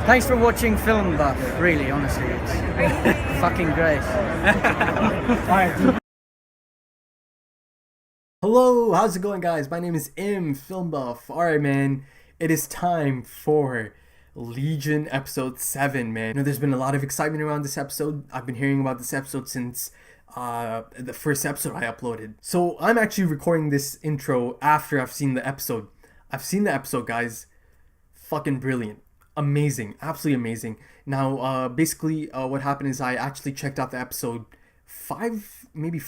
Thanks for watching Film Buff, really, honestly. It's fucking great. Hello, how's it going, guys? My name is Film Buff. Alright, man, it is time for Legion episode 7, man. You know, there's been a lot of excitement around this episode. I've been hearing about this episode since the first episode I uploaded. So I'm actually recording this intro after I've seen the episode. I've seen the episode, guys. Fucking brilliant. Amazing. Absolutely amazing. Now, basically, what happened is I actually checked out the episode 4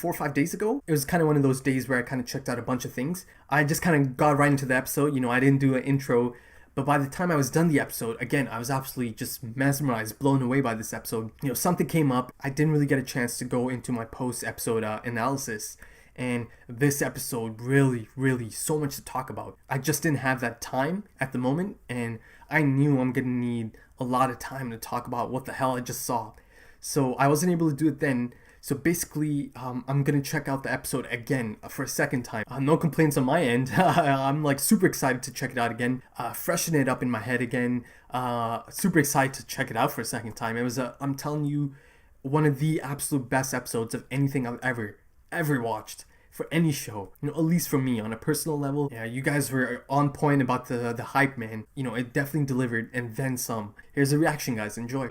or 5 days ago. It was kind of one of those days where I kind of checked out a bunch of things. I just kind of got right into the episode. You know, I didn't do an intro. But by the time I was done the episode, again, I was absolutely just mesmerized, blown away by this episode. You know, something came up. I didn't really get a chance to go into my post-episode analysis. And this episode really so much to talk about. I just didn't have that time at the moment. And I knew I'm going to need a lot of time to talk about what the hell I just saw. So I wasn't able to do it then. So basically, I'm going to check out the episode again for a second time. No complaints on my end. I'm like super excited to check it out again. Freshen it up in my head again. Super excited to check it out for a second time. It was, I'm telling you, one of the absolute best episodes of anything I've ever watched. For any show, you know, at least for me on a personal level. Yeah, you guys were on point about the hype, man. You know, it definitely delivered and then some. Here's a reaction, guys. Enjoy.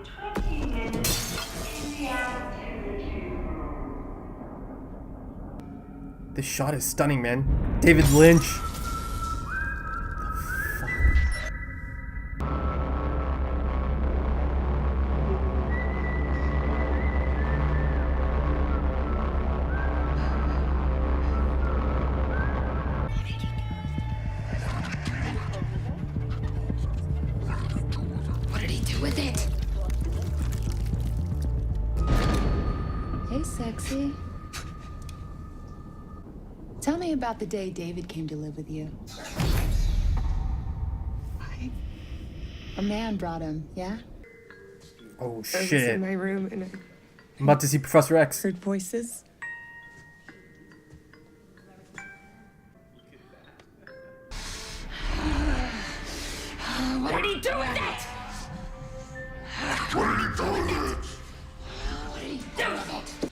This shot is stunning, man. David Lynch. With it. Hey, sexy. Tell me about the day David came to live with you. A man brought him, yeah? Oh I was shit. in my room and I I'm about to see Professor X. heard voices. What did he do with it? What did he do with it?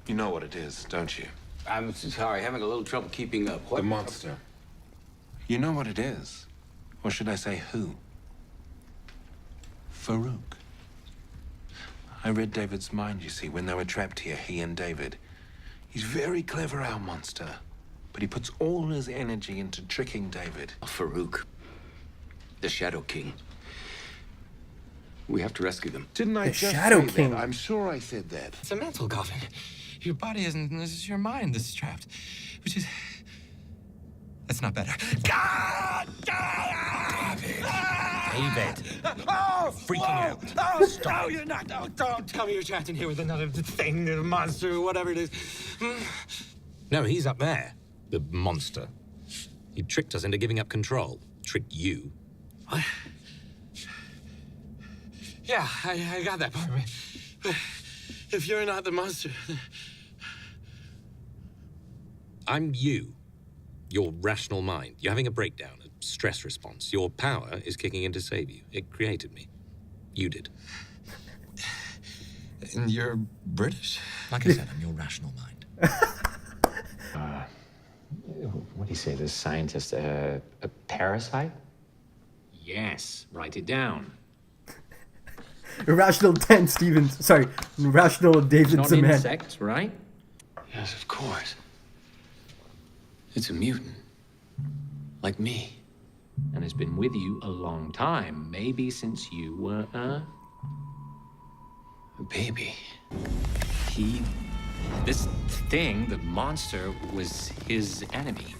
You know what it is, don't you? I'm sorry, having a little trouble keeping up. What? The monster. You know what it is. Or should I say who? Farouk. I read David's mind, you see, when they were trapped here, he and David. He's very clever, our monster. But he puts all his energy into tricking David. Farouk. The Shadow King. We have to rescue them. Didn't I The just Shadow say King. that? I'm sure I said that. It's a mental coffin. Your body isn't. This is your mind that's trapped. Which is. That's not better. God! David! Oh! Freaking out. Oh, Stop. no, you're not. Oh, don't. Tell me you're trapped in here with another thing, a monster, or whatever it is. No, he's up there. The monster. He tricked us into giving up control. Tricked you. What? Yeah, I got that part. But if you're not the monster, I'm you. Your rational mind. You're having a breakdown, a stress response. Your power is kicking in to save you. It created me. You did. And you're British? Like I said, I'm your rational mind. What do you say, this scientist, a parasite? Yes, write it down. Irrational 10 Stevens. Sorry, Irrational David Not Zeman. insect, right? Yes, of course. It's a mutant. Like me. And has been with you a long time. Maybe since you were a baby. This thing, the monster, was his enemy.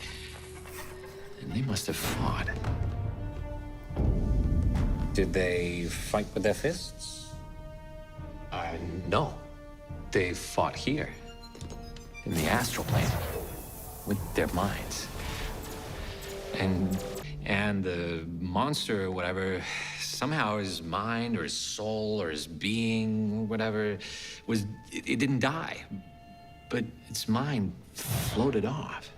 And they must have fought. Did they fight with their fists? No. They fought here. In the astral plane. With their minds. And the monster or whatever, somehow his mind or his soul or his being, whatever, it didn't die. But its mind floated off.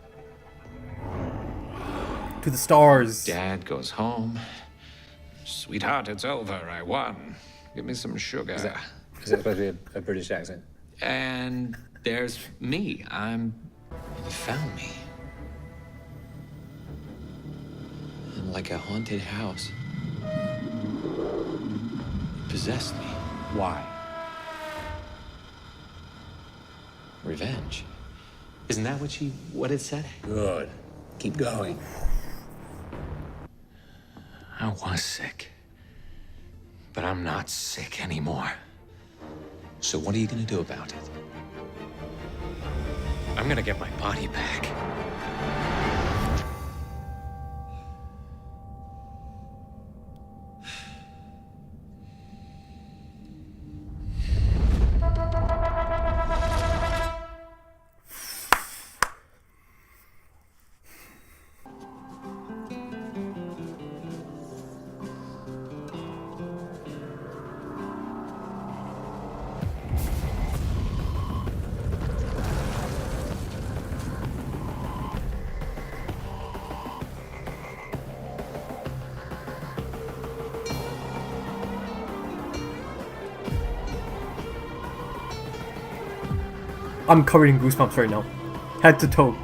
To the stars. Dad goes home, Sweetheart, it's over. I won. Give me some sugar. Is that supposed to be a British accent? And there's me. You found me. I'm like a haunted house. It possessed me. Why? Revenge. Isn't that what it said? Good. Keep going. I was sick. But I'm not sick anymore. So what are you gonna do about it? I'm gonna get my body back. I'm covered in goosebumps right now. Head to toe.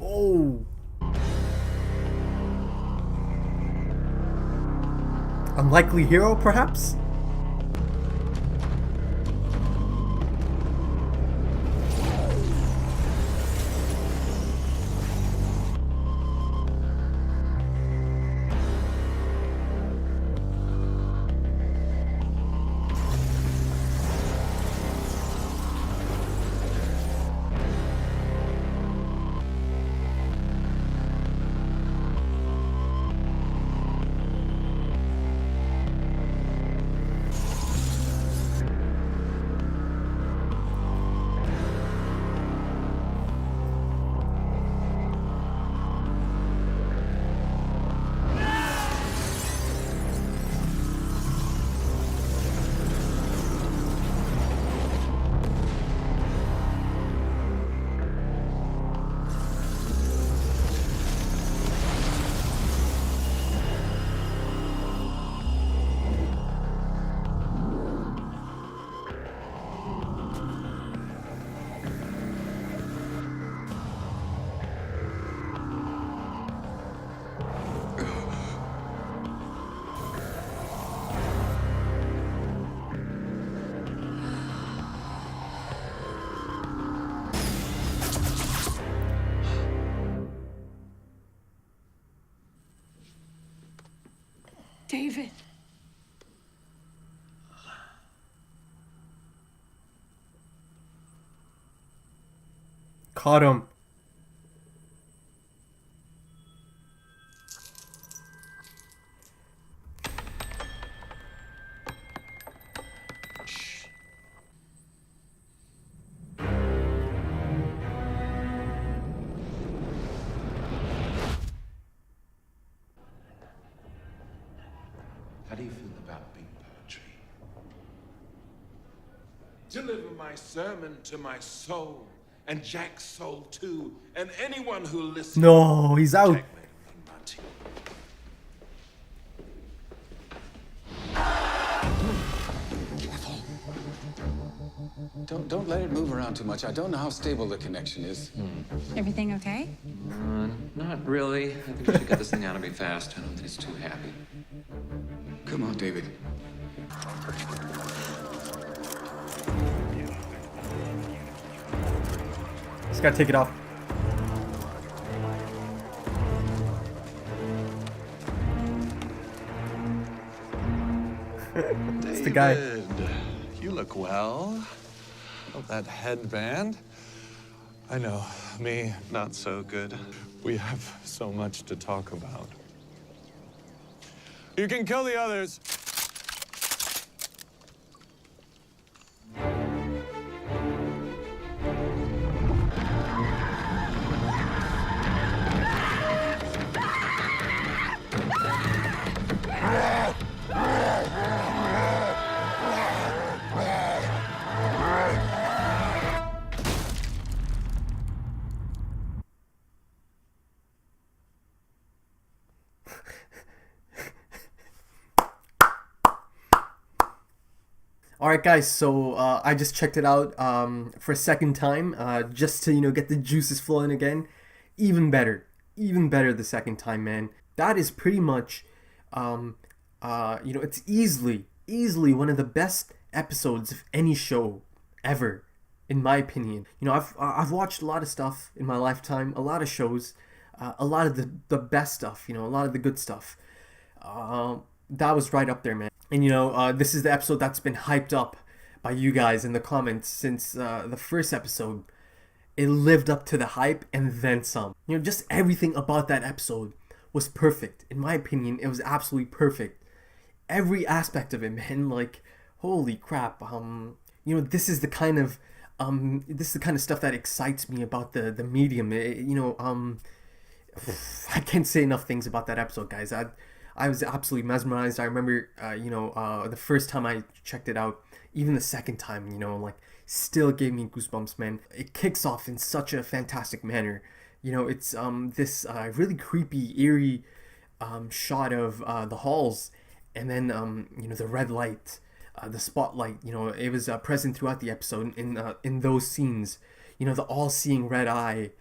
Oh. Unlikely hero, perhaps? David. Caught him. about big poetry. Deliver my sermon to my soul, and Jack's soul too, and anyone who listens. No, he's out. Jack made him ring my tea. Don't let it move around too much. I don't know how stable the connection is. Everything okay? Not really. I think we should get this thing out of me fast. I don't think it's too happy. Come on, David. Just gotta take it off. It's the guy. David, you look well. Oh, that headband. I know, me, not so good. We have so much to talk about. You can kill the others. Alright guys, so I just checked it out for a second time, just to, get the juices flowing again. Even better the second time, man. That is pretty much, it's easily one of the best episodes of any show ever, in my opinion. I've watched a lot of stuff in my lifetime, a lot of shows, a lot of the best stuff, a lot of the good stuff. That was right up there, man. And this is the episode that's been hyped up by you guys in the comments since the first episode. It lived up to the hype and then some. Just everything about that episode was perfect. In my opinion, it was absolutely perfect. Every aspect of it, man. Like, holy crap. This is the kind of stuff that excites me about the medium. I can't say enough things about that episode, guys. I was absolutely mesmerized. I remember, the first time I checked it out, even the second time, still gave me goosebumps, man. It kicks off in such a fantastic manner. It's this really creepy, eerie shot of the halls, and then, the red light, the spotlight, it was present throughout the episode in those scenes. The all-seeing red eye,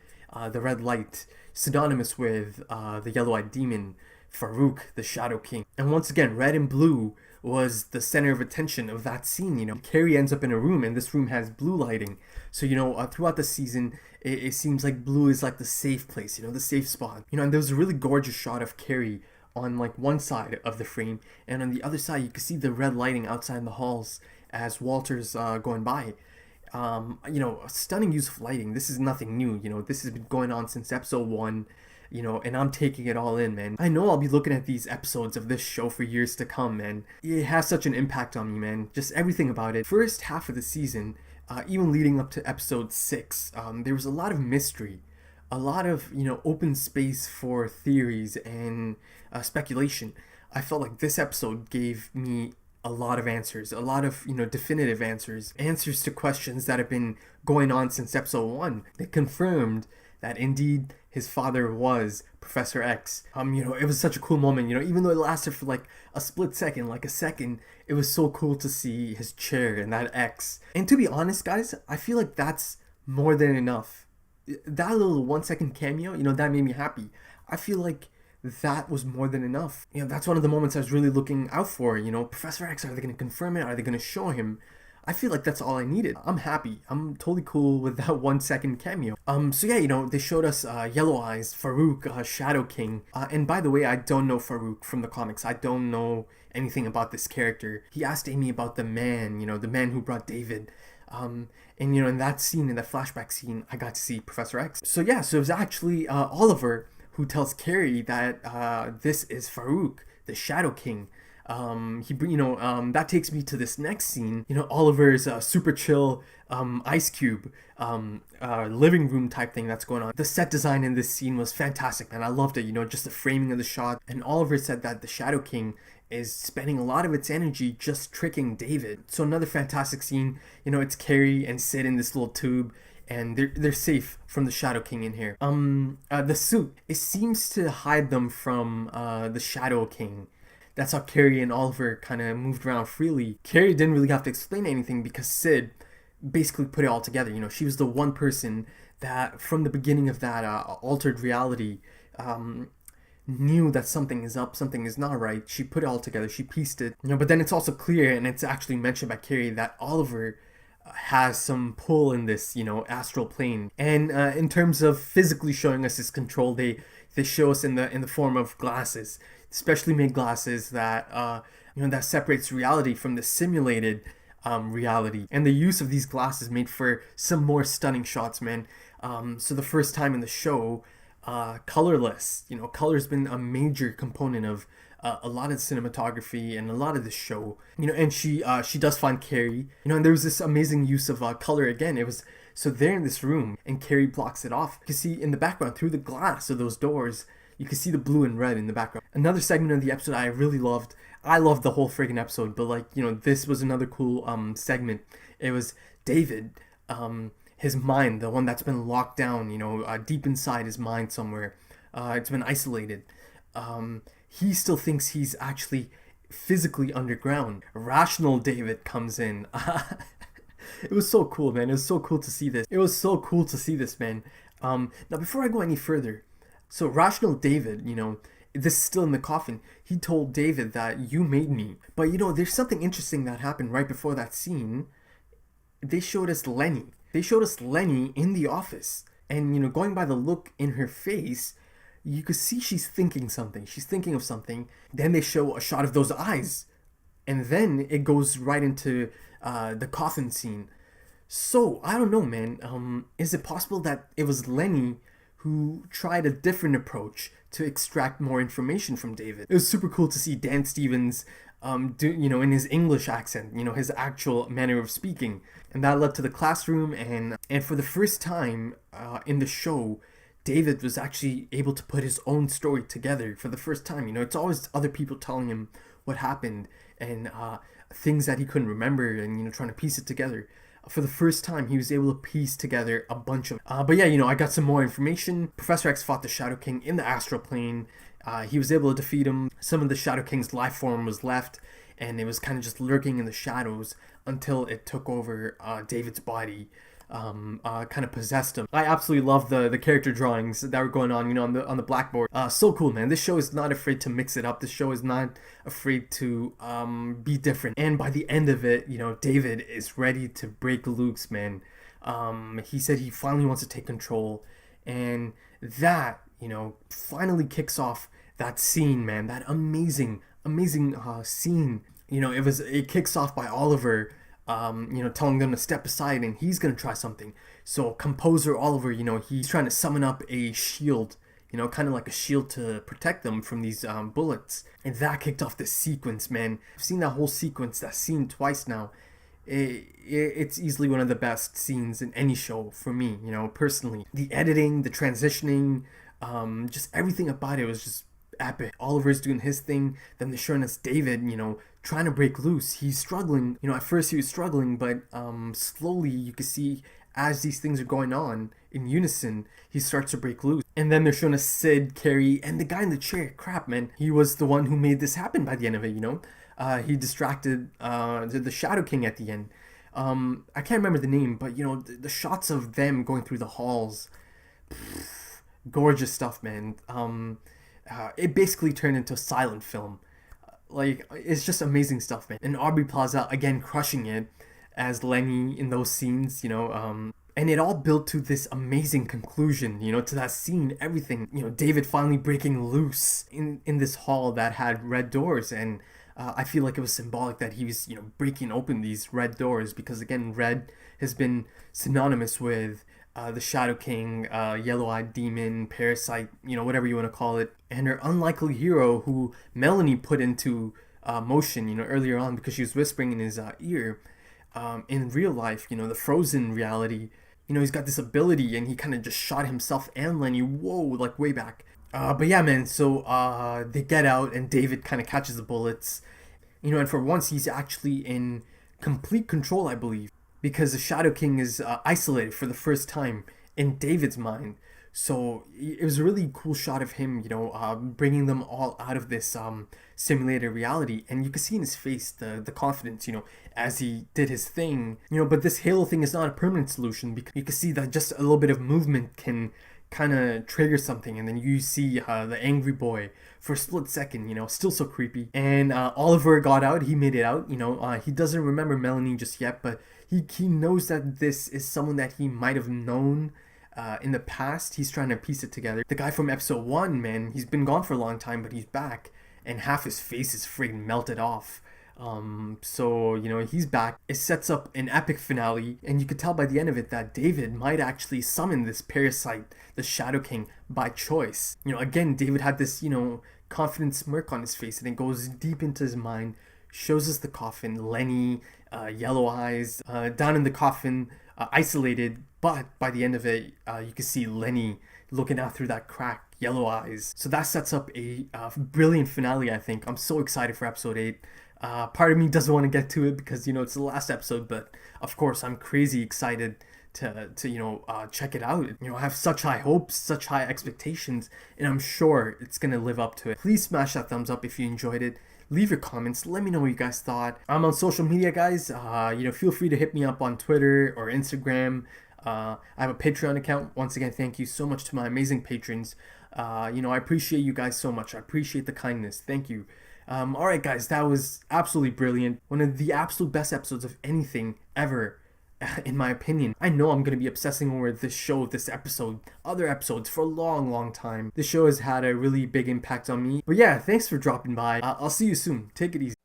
the red light, synonymous with the yellow-eyed demon, Farouk, the Shadow King. And once again, red and blue was the center of attention of that scene. Carrie ends up in a room, and this room has blue lighting. So, throughout the season, it seems like blue is like the safe place, the safe spot. And there was a really gorgeous shot of Carrie on like one side of the frame, and on the other side, you could see the red lighting outside in the halls as Walter's going by. A stunning use of lighting. This is nothing new. This has been going on since episode 1. And I'm taking it all in, man. I know I'll be looking at these episodes of this show for years to come, man. It has such an impact on me, man. Just everything about it. First half of the season, even leading up to episode 6, there was a lot of mystery. A lot of, open space for theories and speculation. I felt like this episode gave me a lot of answers. A lot of, definitive answers. Answers to questions that have been going on since episode 1. They confirmed that indeed his father was Professor X. It was such a cool moment, even though it lasted for like a split second, like a second, it was so cool to see his chair and that X. And to be honest, guys, I feel like that's more than enough. That little 1 second cameo, that made me happy. I feel like that was more than enough. That's one of the moments I was really looking out for, Professor X, are they going to confirm it? Are they going to show him? I feel like that's all I needed. I'm happy. I'm totally cool with that 1 second cameo. So yeah, they showed us Yellow Eyes, Farouk, Shadow King. And by the way, I don't know Farouk from the comics. I don't know anything about this character. He asked Amy about the man, the man who brought David. And in that scene, in that flashback scene, I got to see Professor X. So yeah, so it was actually Oliver who tells Carrie that this is Farouk, the Shadow King. That takes me to this next scene. Oliver's super chill ice cube living room type thing that's going on. The set design in this scene was fantastic, man. I loved it. Just the framing of the shot. And Oliver said that the Shadow King is spending a lot of its energy just tricking David. So another fantastic scene. It's Carrie and Sid in this little tube, and they're safe from the Shadow King in here. The suit, it seems to hide them from the Shadow King. That's how Carrie and Oliver kind of moved around freely. Carrie didn't really have to explain anything because Sid basically put it all together. She was the one person that from the beginning of that altered reality knew that something is up, something is not right. She put it all together, she pieced it. But then it's also clear, and it's actually mentioned by Carrie, that Oliver has some pull in this, astral plane. And in terms of physically showing us his control, they show us in the form of glasses, specially made glasses that that separates reality from the simulated reality. And the use of these glasses made for some more stunning shots, man. So the first time in the show, colorless. Color's been a major component of a lot of cinematography and a lot of the show. And she does find Carrie. And there was this amazing use of color again. It was so they're in this room and Carrie blocks it off. You can see in the background through the glass of those doors, you can see the blue and red in the background. Another segment of the episode I really loved. I loved the whole friggin' episode, but this was another cool segment. It was David, his mind, the one that's been locked down, deep inside his mind somewhere. It's been isolated. He still thinks he's actually physically underground. Rational David comes in. It was so cool, man. It was so cool to see this. Man. Now, before I go any further, so Rational David, this is still in the coffin. He told David that you made me. But there's something interesting that happened right before that scene. They showed us Lenny. In the office. And, going by the look in her face, you could see she's thinking something. She's thinking of something. Then they show a shot of those eyes. And then it goes right into the coffin scene. So, I don't know, man. Is it possible that it was Lenny who tried a different approach to extract more information from David? It was super cool to see Dan Stevens in his English accent, his actual manner of speaking. And that led to the classroom, and for the first time in the show, David was actually able to put his own story together for the first time. It's always other people telling him what happened and things that he couldn't remember and, trying to piece it together. For the first time, he was able to piece together a bunch of... But yeah, I got some more information. Professor X fought the Shadow King in the astral plane. He was able to defeat him. Some of the Shadow King's life form was left, and it was kind of just lurking in the shadows until it took over David's body, kind of possessed him. I absolutely love the character drawings that were going on, on the blackboard. So cool, man. This show is not afraid to mix it up. This show is not afraid to be different. And by the end of it, David is ready to break loose, man. He said he finally wants to take control, and that, finally kicks off that scene, man. That amazing scene. It kicks off by Oliver, telling them to step aside and he's gonna try something. So composer Oliver, he's trying to summon up a shield, kind of like a shield to protect them from these bullets. And that kicked off this sequence, man. I've seen that whole sequence, that scene twice now. It's easily one of the best scenes in any show for me, personally. The editing, the transitioning, just everything about it was just epic. Oliver's doing his thing, then they're showing us David, trying to break loose. He's struggling. At first he was struggling, but slowly you can see as these things are going on in unison, he starts to break loose. And then they're showing us Sid, Carrie, and the guy in the chair. Crap, man. He was the one who made this happen by the end of it, He distracted the Shadow King at the end. I can't remember the name, but, the shots of them going through the halls. Gorgeous stuff, man. It basically turned into a silent film. It's just amazing stuff, man. And Aubrey Plaza, again, crushing it as Lenny in those scenes, and it all built to this amazing conclusion, to that scene, everything, David finally breaking loose in this hall that had red doors. And I feel like it was symbolic that he was, breaking open these red doors because, again, red has been synonymous with the Shadow King, Yellow-Eyed Demon, Parasite, whatever you want to call it, and her unlikely hero who Melanie put into motion, earlier on, because she was whispering in his ear. In real life, the frozen reality, he's got this ability and he kind of just shot himself and Lenny, whoa, like way back. But yeah, man, so they get out and David kind of catches the bullets, and for once he's actually in complete control, I believe, because the Shadow King is isolated for the first time in David's mind. So it was a really cool shot of him, bringing them all out of this simulated reality. And you could see in his face the confidence, as he did his thing. But this Halo thing is not a permanent solution, because you can see that just a little bit of movement can kind of trigger something. And then you see the angry boy for a split second, still so creepy. And Oliver got out, he made it out, he doesn't remember Melanie just yet, but he knows that this is someone that he might have known in the past. He's trying to piece it together. The guy from episode 1, man, he's been gone for a long time, but he's back, and half his face is friggin' melted off. So he's back. It sets up an epic finale, and you could tell by the end of it that David might actually summon this parasite, the Shadow King, by choice. Again, David had this confident smirk on his face, and it goes deep into his mind, shows us the coffin, Lenny, yellow eyes, down in the coffin, isolated, but by the end of it, you can see Lenny looking out through that crack, yellow eyes. So that sets up a brilliant finale, I think. I'm so excited for episode 8. Part of me doesn't want to get to it because, it's the last episode, but of course I'm crazy excited to check it out. I have such high hopes, such high expectations, and I'm sure it's going to live up to it. Please smash that thumbs up if you enjoyed it. Leave your comments. Let me know what you guys thought. I'm on social media, guys. Feel free to hit me up on Twitter or Instagram. I have a Patreon account. Once again, thank you so much to my amazing patrons. I appreciate you guys so much. I appreciate the kindness. Thank you. Alright, guys, that was absolutely brilliant. One of the absolute best episodes of anything ever, in my opinion. I know I'm going to be obsessing over this show, this episode, other episodes for a long, long time. This show has had a really big impact on me. But yeah, thanks for dropping by. I'll see you soon. Take it easy.